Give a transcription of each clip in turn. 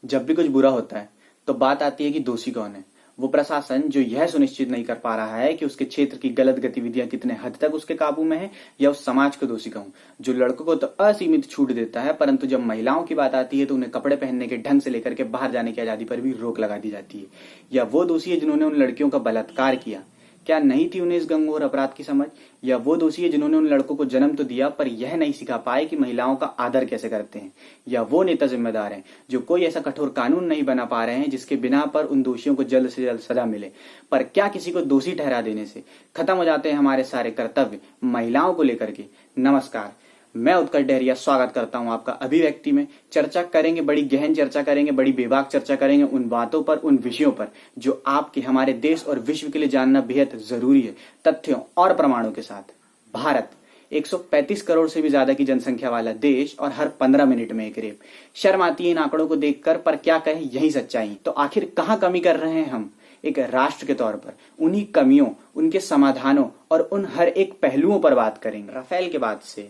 जब भी कुछ बुरा होता है तो बात आती है कि दोषी कौन है। वो प्रशासन जो यह सुनिश्चित नहीं कर पा रहा है कि उसके क्षेत्र की गलत गतिविधियां कितने हद तक उसके काबू में है, या उस समाज को दोषी कहूं जो लड़कों को तो असीमित छूट देता है, परंतु जब महिलाओं की बात आती है तो उन्हें कपड़े पहनने के ढंग से लेकर के बाहर जाने की आजादी पर भी रोक लगा दी जाती है। या वो दोषी है जिन्होंने उन लड़कियों का बलात्कार किया, क्या नहीं थी उन्हें इस गंभीर अपराध की समझ। या वो दोषी है जिन्होंने उन लड़कों को जन्म तो दिया पर यह नहीं सिखा पाए कि महिलाओं का आदर कैसे करते हैं। या वो नेता जिम्मेदार हैं जो कोई ऐसा कठोर कानून नहीं बना पा रहे हैं जिसके बिना पर उन दोषियों को जल्द से जल्द सजा मिले। पर क्या किसी को दोषी ठहरा देने से खत्म हो जाते हैं हमारे सारे कर्तव्य महिलाओं को लेकर के। नमस्कार, मैं उत्कर्ष डहरिया स्वागत करता हूं आपका अभिव्यक्ति में। चर्चा करेंगे, बड़ी गहन चर्चा करेंगे, बड़ी बेबाक चर्चा करेंगे उन बातों पर, उन विषयों पर जो आपके हमारे देश और विश्व के लिए जानना बेहद जरूरी है, तथ्यों और प्रमाणों के साथ। भारत 135 करोड़ से भी ज्यादा की जनसंख्या वाला देश और हर 15 मिनट में एक रेप। शर्म आती है इन आंकड़ों को देखकर, पर क्या कहें, यही सच्चाई। तो आखिर कहां कमी कर रहे हैं हम एक राष्ट्र के तौर पर? उन्हीं कमियों, उनके समाधानों और उन हर एक पहलुओं पर बात करेंगे। राफेल के बाद से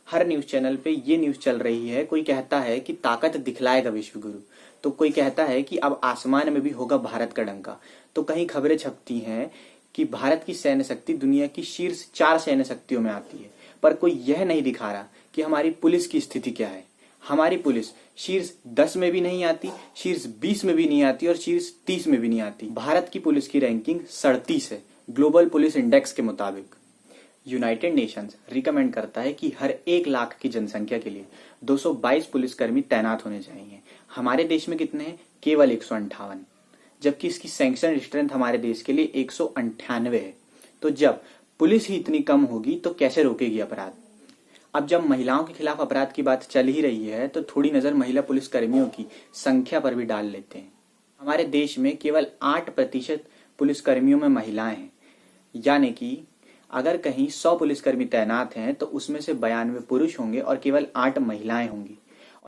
हर न्यूज चैनल पे ये न्यूज चल रही है। कोई कहता है कि ताकत दिखलाएगा विश्व गुरु, तो कोई कहता है कि अब आसमान में भी होगा भारत का डंका। तो कहीं खबरें छपती हैं कि भारत की सैन्य शक्ति दुनिया की शीर्ष 4 सैन्य शक्तियों में आती है, पर कोई यह नहीं दिखा रहा कि हमारी पुलिस की स्थिति क्या है। हमारी पुलिस शीर्ष 10 में भी नहीं आती, शीर्ष 20 में भी नहीं आती और शीर्ष 30 में भी नहीं आती। भारत की पुलिस की रैंकिंग 37 है ग्लोबल पुलिस इंडेक्स के मुताबिक। यूनाइटेड नेशंस रिकमेंड करता है कि हर 1 लाख की जनसंख्या के लिए 222 पुलिसकर्मी तैनात होने चाहिए। हमारे देश में कितने हैं? केवल 158, जबकि इसकी सैंक्शन स्ट्रेंथ हमारे देश के लिए 198 है। तो जब पुलिस ही इतनी कम होगी तो कैसे रोकेगी अपराध? अब जब महिलाओं के खिलाफ अपराध की बात चल ही रही है तो थोड़ी नजर महिला पुलिसकर्मियों की संख्या पर भी डाल लेते हैं। हमारे देश में केवल 8% पुलिसकर्मियों में महिलाएं हैं, यानी कि अगर कहीं 100 पुलिसकर्मी तैनात हैं तो उसमें से 92 पुरुष होंगे और केवल 8 महिलाएं होंगी।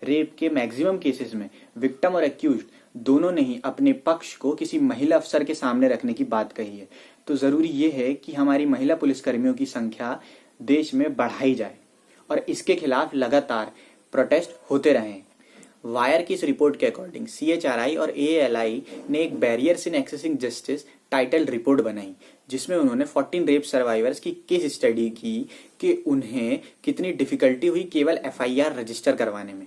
रेप के मैक्सिमम केसेस में विक्टिम और एक्यूज्ड दोनों ने ही अपने पक्ष को किसी महिला अफसर के सामने रखने की बात कही है। तो जरूरी ये है कि हमारी महिला पुलिसकर्मियों की संख्या देश में बढ़ाई जाए और इसके खिलाफ लगातार प्रोटेस्ट होते रहें। वायर की इस रिपोर्ट के अकॉर्डिंग CHRI और AALI ने एक बैरियर्स इन एक्सेसिंग जस्टिस टाइटल रिपोर्ट बनाई, जिसमें उन्होंने 14 रेप सर्वाइवर्स की केस स्टडी की कि उन्हें कितनी डिफिकल्टी हुई केवल FIR रजिस्टर करवाने में।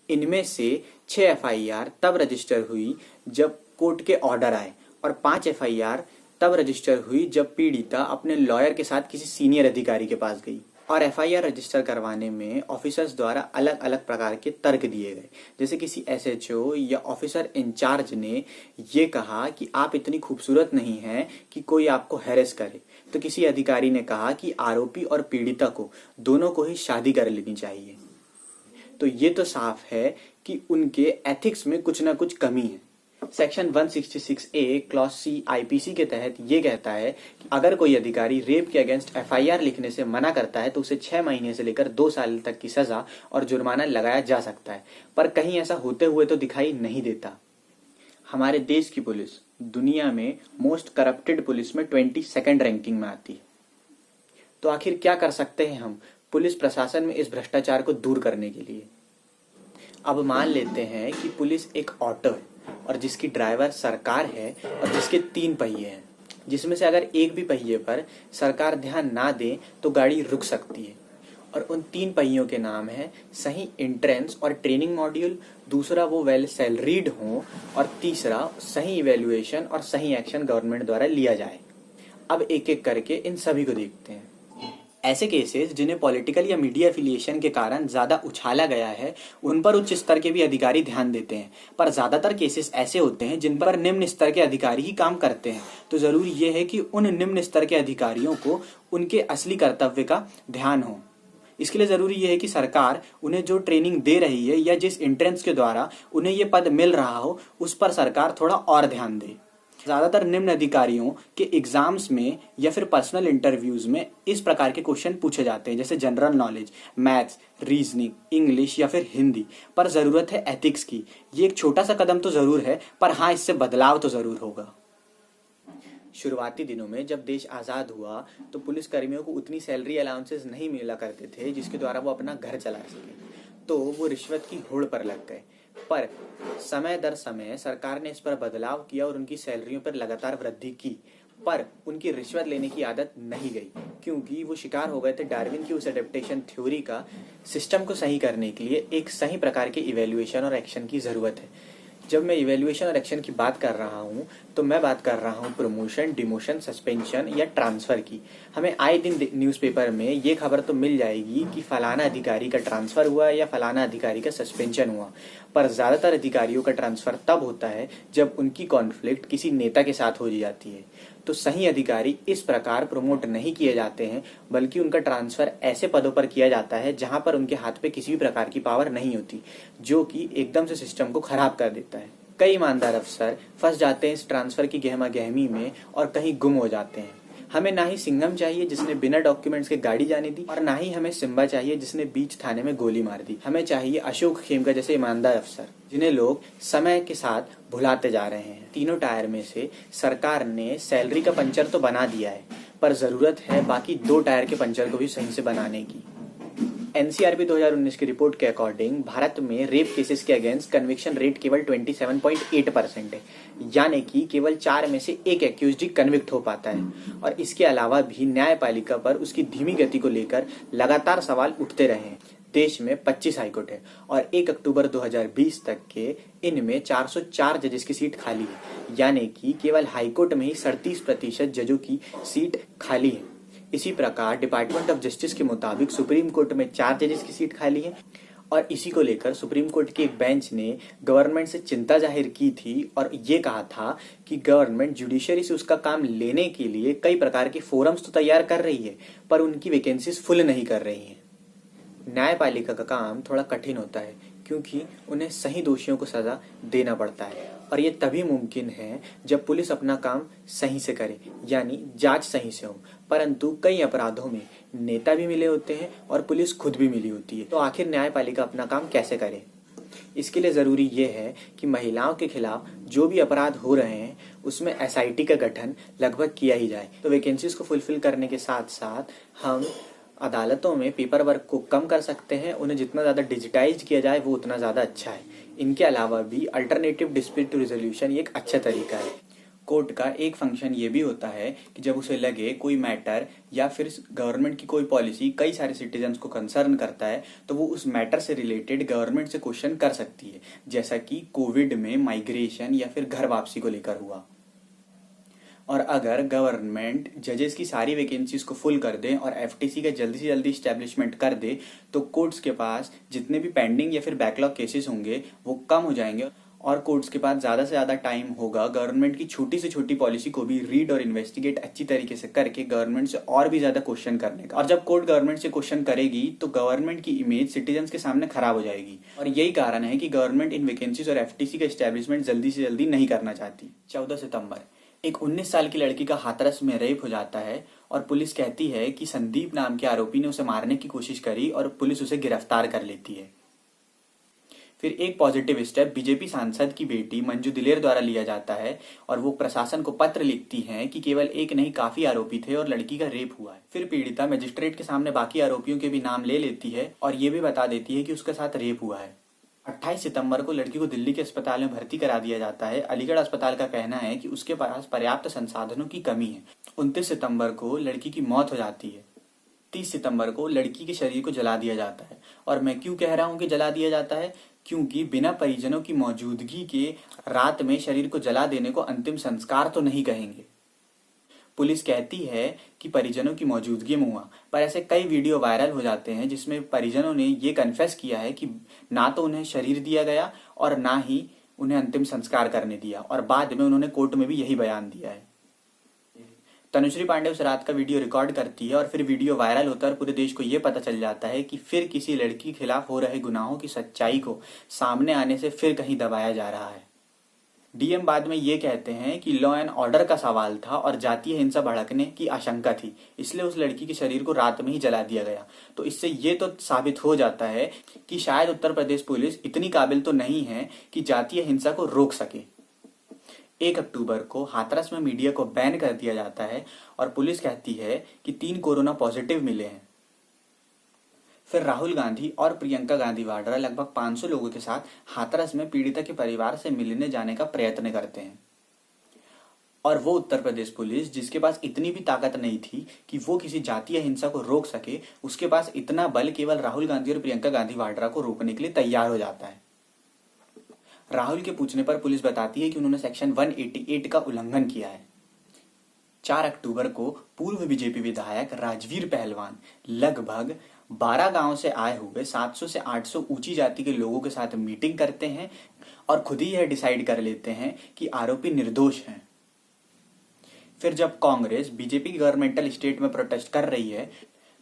इनमें से 6 FIR तब रजिस्टर हुई जब कोर्ट के ऑर्डर आए और 5 FIR तब रजिस्टर हुई जब पीड़िता अपने लॉयर के साथ किसी सीनियर अधिकारी के पास गई। और FIR रजिस्टर करवाने में ऑफिसर्स द्वारा अलग अलग प्रकार के तर्क दिए गए, जैसे किसी SHO या ऑफिसर इंचार्ज ने ये कहा कि आप इतनी खूबसूरत नहीं हैं कि कोई आपको हैरेस करे, तो किसी अधिकारी ने कहा कि आरोपी और पीड़िता को दोनों को ही शादी कर लेनी चाहिए। तो ये तो साफ है कि उनके एथिक्स में कुछ ना कुछ कमी है। Section 166A clause C IPC के तहत ये कहता है कि अगर कोई अधिकारी रेप के अगेंस्ट FIR लिखने से मना करता है तो उसे 6 महीने से लेकर 2 साल तक की सजा और जुर्माना लगाया जा सकता है, पर कहीं ऐसा होते हुए तो दिखाई नहीं देता। हमारे देश की पुलिस दुनिया में मोस्ट करप्टेड पुलिस में 22nd रैंकिंग में आती है। तो आखिर क्या कर सकते हैं हम पुलिस प्रशासन में इस भ्रष्टाचार को दूर करने के लिए? अब मान लेते हैं कि पुलिस एक ऑटो है और जिसकी ड्राइवर सरकार है और जिसके 3 पहिए हैं, जिसमें से अगर एक भी पहिए पर सरकार ध्यान ना दे तो गाड़ी रुक सकती है। और उन 3 पहियों के नाम है सही एंट्रेंस और ट्रेनिंग मॉड्यूल, दूसरा वो वेल सैलरीड हो और तीसरा सही इवेल्युएशन और सही एक्शन गवर्नमेंट द्वारा लिया जाए। अब एक एक करके इन सभी को देखते हैं। ऐसे केसेस जिन्हें पॉलिटिकल या मीडिया एफिलिएशन के कारण ज्यादा उछाला गया है, उन पर उच्च स्तर के भी अधिकारी ध्यान देते हैं, पर ज्यादातर केसेस ऐसे होते हैं जिन पर निम्न स्तर के अधिकारी ही काम करते हैं। तो जरूरी यह है कि उन निम्न स्तर के अधिकारियों को उनके असली कर्तव्य का ध्यान हो। इसके लिए जरूरी यह है कि सरकार उन्हें जो ट्रेनिंग दे रही है या जिस एंट्रेंस के द्वारा उन्हें ये पद मिल रहा हो, उस पर सरकार थोड़ा और ध्यान दे। ज्यादातर निम्न अधिकारियों के एग्जाम्स में या फिर पर्सनल इंटरव्यूज में इस प्रकार के क्वेश्चन पूछे जाते हैं, जैसे general knowledge, maths, reasoning, English या फिर हिंदी। पर जरूरत है एथिक्स की। ये एक छोटा सा कदम तो जरूर है, पर हाँ, इससे बदलाव तो जरूर होगा। शुरुआती दिनों में जब देश आजाद हुआ तो पुलिस कर्मियों को उतनी सैलरी अलाउंसेस नहीं मिला करते थे जिसके द्वारा वो अपना घर चला सके, तो वो रिश्वत की होड़ पर लग गए। पर समय दर समय सरकार ने इस पर बदलाव किया और उनकी सैलरियों पर लगातार वृद्धि की, पर उनकी रिश्वत लेने की आदत नहीं गई, क्योंकि वो शिकार हो गए थे डार्विन की उस एडेप्टेशन थ्योरी का। सिस्टम को सही करने के लिए एक सही प्रकार के इवेल्युएशन और एक्शन की ज़रूरत है। जब मैं इवेल्युएशन और एक्शन की बात कर रहा हूँ तो मैं बात कर रहा हूँ प्रमोशन, डिमोशन, सस्पेंशन या ट्रांसफ़र की। हमें आए दिन न्यूज़पेपर में ये खबर तो मिल जाएगी कि फलाना अधिकारी का ट्रांसफ़र हुआ या फलाना अधिकारी का सस्पेंशन हुआ, पर ज़्यादातर अधिकारियों का ट्रांसफ़र तब होता है जब उनकी कॉन्फ्लिक्ट किसी नेता के साथ हो जाती है। तो सही अधिकारी इस प्रकार प्रमोट नहीं किए जाते हैं, बल्कि उनका ट्रांसफ़र ऐसे पदों पर किया जाता है जहां पर उनके हाथ पे किसी भी प्रकार की पावर नहीं होती, जो कि एकदम से सिस्टम को खराब कर देता है। कई ईमानदार अफसर फंस जाते हैं इस ट्रांसफ़र की गहमा गहमी में और कहीं गुम हो जाते हैं। हमें ना ही सिंघम चाहिए जिसने बिना डॉक्यूमेंट्स के गाड़ी जाने दी, और ना ही हमें सिम्बा चाहिए जिसने बीच थाने में गोली मार दी। हमें चाहिए अशोक खेमका जैसे ईमानदार अफसर, जिन्हें लोग समय के साथ भुलाते जा रहे हैं। तीनों टायर में से सरकार ने सैलरी का पंचर तो बना दिया है, पर जरूरत है बाकी 2 टायर के पंचर को भी सही से बनाने की। एनसीआरबी 2019 की रिपोर्ट के अकॉर्डिंग भारत में रेप केसेस के अगेंस्ट कन्विक्शन रेट केवल 27.8% है, यानी कि केवल 4 में से 1 एक्यूज्ड ही कन्विक्ट हो पाता है। और इसके अलावा भी न्यायपालिका पर उसकी धीमी गति को लेकर लगातार सवाल उठते रहे हैं। देश में 25 हाईकोर्ट है और 1 अक्टूबर 2020 तक के इनमें 404 जजेस की सीट खाली है, यानी कि केवल हाईकोर्ट में ही 37% जजों की सीट खाली है। इसी प्रकार डिपार्टमेंट ऑफ जस्टिस के मुताबिक सुप्रीम कोर्ट में 4 जजेस की सीट खाली है, और इसी को लेकर सुप्रीम कोर्ट के एक बेंच ने गवर्नमेंट से चिंता जाहिर की थी और ये कहा था कि गवर्नमेंट जुडिशरी से उसका काम लेने के लिए कई प्रकार के फोरम्स तो तैयार कर रही है, पर उनकी वैकेंसीज फुल नहीं कर रही है। न्यायपालिका का काम थोड़ा कठिन होता है, क्योंकि उन्हें सही दोषियों को सजा देना पड़ता है, और ये तभी मुमकिन है जब पुलिस अपना काम सही से करे, यानी जांच सही से हो। परंतु कई अपराधों में नेता भी मिले होते हैं और पुलिस खुद भी मिली होती है। तो आखिर न्यायपालिका अपना काम कैसे करे? इसके लिए जरूरी ये है कि महिलाओं के खिलाफ जो भी अपराध हो रहे हैं उसमें एसआईटी का गठन लगभग किया ही जाए। तो वैकेंसीज को फुलफिल करने के साथ साथ हम अदालतों में पेपर वर्क को कम कर सकते हैं। उन्हें जितना ज़्यादा डिजिटाइज किया जाए वो उतना ज़्यादा अच्छा है। इनके अलावा भी अल्टरनेटिव डिस्प्यूट रिजोल्यूशन एक अच्छा तरीका है। कोर्ट का एक फंक्शन ये भी होता है कि जब उसे लगे कोई मैटर या फिर गवर्नमेंट की कोई पॉलिसी कई सारे सिटीजन्स को कंसर्न करता है, तो वो उस मैटर से रिलेटेड गवर्नमेंट से क्वेश्चन कर सकती है, जैसा कि कोविड में माइग्रेशन या फिर घर वापसी को लेकर हुआ। और अगर गवर्नमेंट जजेस की सारी वैकेंसीज को फुल कर दे और एफटीसी का जल्दी से जल्दी स्टैब्लिशमेंट कर दे, तो कोर्ट्स के पास जितने भी पेंडिंग या फिर बैकलॉग केसेस होंगे वो कम हो जाएंगे, और कोर्ट्स के पास ज्यादा से ज्यादा टाइम होगा गवर्नमेंट की छोटी से छोटी पॉलिसी को भी रीड और इन्वेस्टिगेट अच्छी तरीके से करके गवर्नमेंट से और भी ज्यादा क्वेश्चन करने का। और जब कोर्ट गवर्नमेंट से क्वेश्चन करेगी तो गवर्नमेंट की इमेज सिटीजन्स के सामने खराब हो जाएगी, और यही कारण है कि गवर्नमेंट इन वैकेंसीज और एफटीसी का स्टैब्लिशमेंट जल्दी से जल्दी नहीं करना चाहती। 14 सितंबर एक 19 साल की लड़की का हाथरस में रेप हो जाता है, और पुलिस कहती है कि संदीप नाम के आरोपी ने उसे मारने की कोशिश करी और पुलिस उसे गिरफ्तार कर लेती है। फिर एक पॉजिटिव स्टेप बीजेपी सांसद की बेटी मंजू दिलेर द्वारा लिया जाता है, और वो प्रशासन को पत्र लिखती हैं कि केवल एक नहीं काफी आरोपी थे और लड़की का रेप हुआ है। फिर पीड़िता मजिस्ट्रेट के सामने बाकी आरोपियों के भी नाम ले लेती है और ये भी बता देती है कि उसके साथ रेप हुआ है। 28 सितंबर को लड़की को दिल्ली के अस्पताल में भर्ती करा दिया जाता है। अलीगढ़ अस्पताल का कहना है कि उसके पास पर्याप्त संसाधनों की कमी है। 29 सितंबर को लड़की की मौत हो जाती है। 30 सितंबर को लड़की के शरीर को जला दिया जाता है। और मैं क्यों कह रहा हूं कि जला दिया जाता है, क्योंकि बिना परिजनों की मौजूदगी के रात में शरीर को जला देने को अंतिम संस्कार तो नहीं कहेंगे। पुलिस कहती है कि परिजनों की मौजूदगी में हुआ, पर ऐसे कई वीडियो वायरल हो जाते हैं जिसमें परिजनों ने ये कन्फेस किया है कि ना तो उन्हें शरीर दिया गया और ना ही उन्हें अंतिम संस्कार करने दिया, और बाद में उन्होंने कोर्ट में भी यही बयान दिया है। तनुश्री पांडे उस रात का वीडियो रिकॉर्ड करती है और फिर वीडियो वायरल होता है और पूरे देश को यह पता चल जाता है कि फिर किसी लड़की के खिलाफ हो रहे गुनाहों की सच्चाई को सामने आने से फिर कहीं दबाया जा रहा है। डीएम बाद में ये कहते हैं कि लॉ एंड ऑर्डर का सवाल था और जातीय हिंसा भड़कने की आशंका थी, इसलिए उस लड़की के शरीर को रात में ही जला दिया गया। तो इससे ये तो साबित हो जाता है कि शायद उत्तर प्रदेश पुलिस इतनी काबिल तो नहीं है कि जातीय हिंसा को रोक सके। 1 अक्टूबर को हाथरस में मीडिया को बैन कर दिया जाता है और पुलिस कहती है कि 3 कोरोना पॉजिटिव मिले हैं। फिर राहुल गांधी और प्रियंका गांधी वाड्रा लगभग 500 लोगों के साथ हाथरस में पीड़िता के परिवार से मिलने जाने का प्रयत्न करते हैं। और वो उत्तर प्रदेश पुलिस, जिसके पास इतनी भी ताकत नहीं थी कि वो किसी जातीय हिंसा को रोक सके, उसके पास इतना बल केवल राहुल गांधी और प्रियंका गांधी वाड्रा को रोकने के लिए तैयार हो जाता है। राहुल के पूछने पर पुलिस बताती है कि उन्होंने सेक्शन 188 का उल्लंघन किया है। 4 अक्टूबर को पूर्व बीजेपी विधायक राजवीर पहलवान लगभग 12 गांव से आए हुए 700 से 800 ऊंची जाति के लोगों के साथ मीटिंग करते हैं और खुद ही यह डिसाइड कर लेते हैं कि आरोपी निर्दोष हैं। फिर जब कांग्रेस बीजेपी की गवर्नमेंटल स्टेट में प्रोटेस्ट कर रही है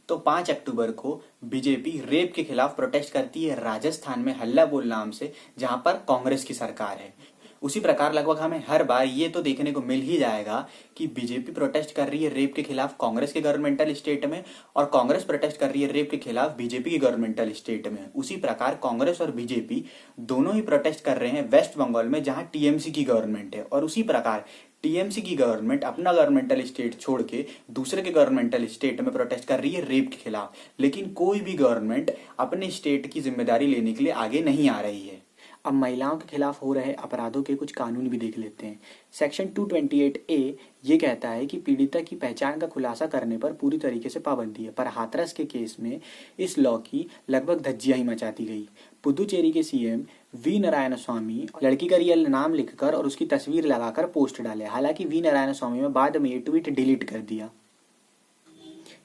तो 5 अक्टूबर को बीजेपी रेप के खिलाफ प्रोटेस्ट करती है राजस्थान में हल्ला बोल नाम से, जहां पर कांग्रेस की सरकार है। उसी प्रकार लगभग हमें हर बार ये तो देखने को मिल ही जाएगा कि बीजेपी प्रोटेस्ट कर रही है रेप के खिलाफ कांग्रेस के गवर्नमेंटल स्टेट में और कांग्रेस प्रोटेस्ट कर रही है रेप के खिलाफ बीजेपी की गवर्नमेंटल स्टेट में। उसी प्रकार कांग्रेस और बीजेपी दोनों ही प्रोटेस्ट कर रहे हैं वेस्ट बंगाल में, जहां टीएमसी की गवर्नमेंट है। और उसी प्रकार टीएमसी की गवर्नमेंट अपना गवर्नमेंटल स्टेट छोड़ के दूसरे के गवर्नमेंटल स्टेट में प्रोटेस्ट कर रही है रेप के खिलाफ, लेकिन कोई भी गवर्नमेंट अपने स्टेट की जिम्मेदारी लेने के लिए आगे नहीं आ रही है। अब महिलाओं के खिलाफ हो रहे अपराधों के कुछ कानून भी देख लेते हैं। सेक्शन 228A ये कहता है कि पीड़िता की पहचान का खुलासा करने पर पूरी तरीके से पाबंदी है, पर हाथरस के केस में इस लॉ की लगभग धज्जियां ही मचा दी गई। पुदुचेरी के सीएम वी नारायण स्वामी लड़की का रियल नाम लिखकर और उसकी तस्वीर लगाकर पोस्ट डाले। हालांकि वी नारायण स्वामी ने बाद में ये ट्वीट डिलीट कर दिया।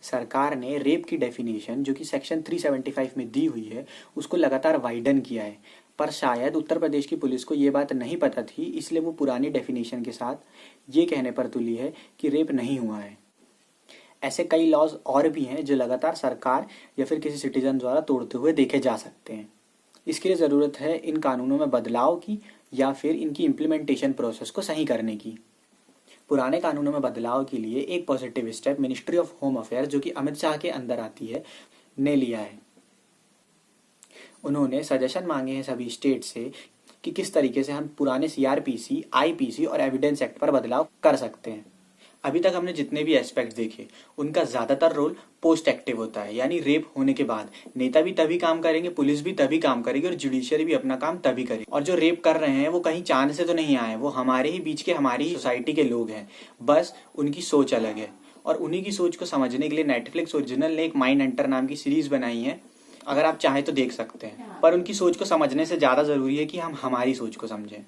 सरकार ने रेप की डेफिनेशन जो कि सेक्शन 375 में दी हुई है उसको लगातार वाइडन किया है, पर शायद उत्तर प्रदेश की पुलिस को ये बात नहीं पता थी, इसलिए वो पुरानी डेफिनेशन के साथ ये कहने पर तुली है कि रेप नहीं हुआ है। ऐसे कई लॉज और भी हैं जो लगातार सरकार या फिर किसी सिटीजन द्वारा तोड़ते हुए देखे जा सकते हैं। इसके लिए ज़रूरत है इन कानूनों में बदलाव की या फिर इनकी इम्प्लीमेंटेशन प्रोसेस को सही करने की। पुराने कानूनों में बदलाव के लिए एक positive step ministry of home affair, जो कि अमित शाह के अंदर आती है, ने लिया है। उन्होंने सजेशन मांगे हैं सभी स्टेट से कि किस तरीके से हम पुराने सीआरपीसी, आईपीसी और एविडेंस एक्ट पर बदलाव कर सकते हैं। अभी तक हमने जितने भी एस्पेक्ट देखे उनका ज्यादातर रोल पोस्ट एक्टिव होता है, यानी रेप होने के बाद नेता भी तभी काम करेंगे, पुलिस भी तभी काम करेगी और जुडिशियरी भी अपना काम तभी करेगी। और जो रेप कर रहे हैं वो कहीं चांद से तो नहीं आए, वो हमारे ही बीच के, हमारी ही सोसाइटी के लोग हैं, बस उनकी सोच अलग है। और उन्हीं की सोच को समझने के लिए नेटफ्लिक्स ओरिजिनल ने एक माइंड हंटर नाम की सीरीज बनाई है, अगर आप चाहें तो देख सकते हैं। पर उनकी सोच को समझने से ज्यादा जरूरी है कि हम हमारी सोच को समझें।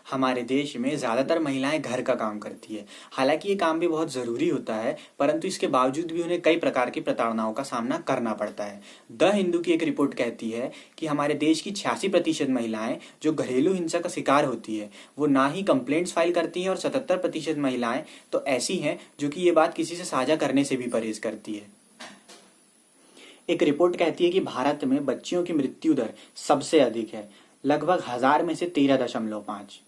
हमारे देश में ज्यादातर महिलाएं घर का काम करती है, हालांकि ये काम भी बहुत जरूरी होता है, परंतु इसके बावजूद भी उन्हें कई प्रकार की प्रताड़नाओं का सामना करना पड़ता है। द हिंदू की एक रिपोर्ट कहती है कि हमारे देश की 86% महिलाएं जो घरेलू हिंसा का शिकार होती है वो ना ही कंप्लेंट्स फाइल करती हैं और 77% महिलाएं तो ऐसी हैं जो कि ये बात किसी से साझा करने से भी परहेज करती है। एक रिपोर्ट कहती है कि भारत में बच्चियों की मृत्यु दर सबसे अधिक है, लगभग 1000 में से 13.5।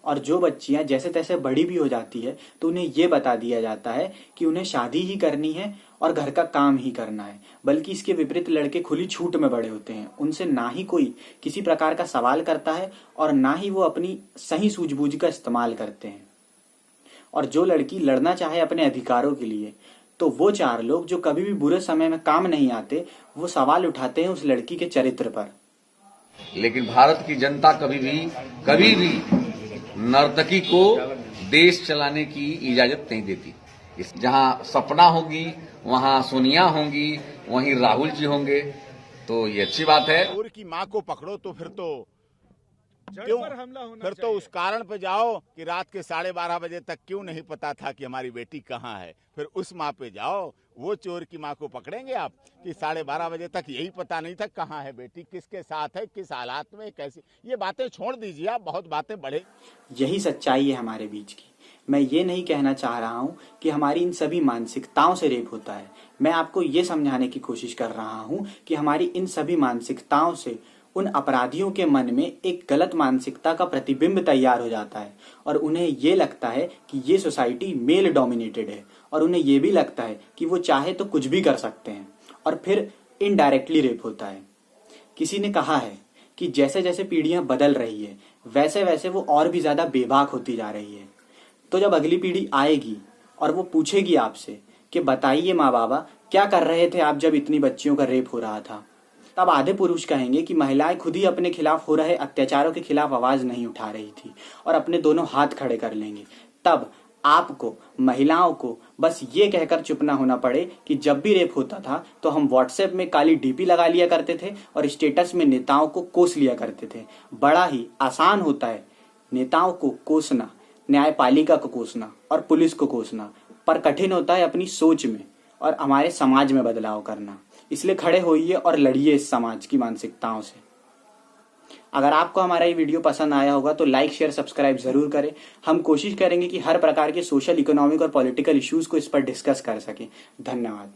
और जो बच्चियां जैसे तैसे बड़ी भी हो जाती है तो उन्हें यह बता दिया जाता है कि उन्हें शादी ही करनी है और घर का काम ही करना है, बल्कि इसके विपरीत लड़के खुली छूट में बड़े होते हैं। उनसे ना ही कोई किसी प्रकार का सवाल करता है और ना ही वो अपनी सही सूझबूझ का इस्तेमाल करते हैं। और जो लड़की लड़ना चाहे अपने अधिकारों के लिए तो वो 4 लोग जो कभी भी बुरे समय में काम नहीं आते वो सवाल उठाते हैं उस लड़की के चरित्र पर। लेकिन भारत की जनता कभी भी नर्तकी को देश चलाने की इजाजत नहीं देती। जहां सपना होगी वहां सोनिया होंगी, वहीं राहुल जी होंगे, तो ये अच्छी बात है। चोर की मां को पकड़ो तो फिर तो उस कारण पे जाओ कि रात के 12:30 बजे तक क्यों नहीं पता था कि हमारी बेटी कहाँ है। फिर उस माँ पे जाओ, वो चोर की माँ को पकड़ेंगे आप कि 12:30 बजे तक यही पता नहीं था कहाँ है बेटी, किसके साथ है, किस हालात में, कैसी। ये बातें छोड़ दीजिए आप, बहुत बातें बढ़े। यही सच्चाई है हमारे बीच की। मैं ये नहीं कहना चाह रहा हूँ कि हमारी इन सभी मानसिकताओं से रेप होता है। मैं आपको ये समझाने की कोशिश कर रहा हूँ कि हमारी इन सभी मानसिकताओं से उन अपराधियों के मन में एक गलत मानसिकता का प्रतिबिंब तैयार हो जाता है और उन्हें ये लगता है कि ये सोसाइटी मेल डोमिनेटेड है और उन्हें ये भी लगता है कि वो चाहे तो कुछ भी कर सकते हैं और फिर इनडायरेक्टली रेप होता है। किसी ने कहा है कि जैसे जैसे पीढ़ियां बदल रही है वैसे वैसे वो और भी ज्यादा बेबाक होती जा रही है। तो जब अगली पीढ़ी आएगी और वो पूछेगी आपसे कि बताइए माँ बाबा, क्या कर रहे थे आप जब इतनी बच्चियों का रेप हो रहा था? तब आधे पुरुष कहेंगे कि महिलाएं खुद ही अपने खिलाफ हो रहे अत्याचारों के खिलाफ आवाज नहीं उठा रही थी, और अपने दोनों हाथ खड़े कर लेंगे। तब आपको, महिलाओं को बस ये कहकर चुप ना होना पड़े कि जब भी रेप होता था तो हम व्हाट्सएप में काली डीपी लगा लिया करते थे और स्टेटस में नेताओं को कोस लिया करते थे। बड़ा ही आसान होता है नेताओं को कोसना, न्यायपालिका को कोसना और पुलिस को कोसना, पर कठिन होता है अपनी सोच में और हमारे समाज में बदलाव करना। इसलिए खड़े होइए और लड़िए इस समाज की मानसिकताओं से। अगर आपको हमारा ये वीडियो पसंद आया होगा तो लाइक, शेयर, सब्सक्राइब जरूर करें। हम कोशिश करेंगे कि हर प्रकार के सोशल, इकोनॉमिक और पॉलिटिकल इश्यूज को इस पर डिस्कस कर सकें। धन्यवाद।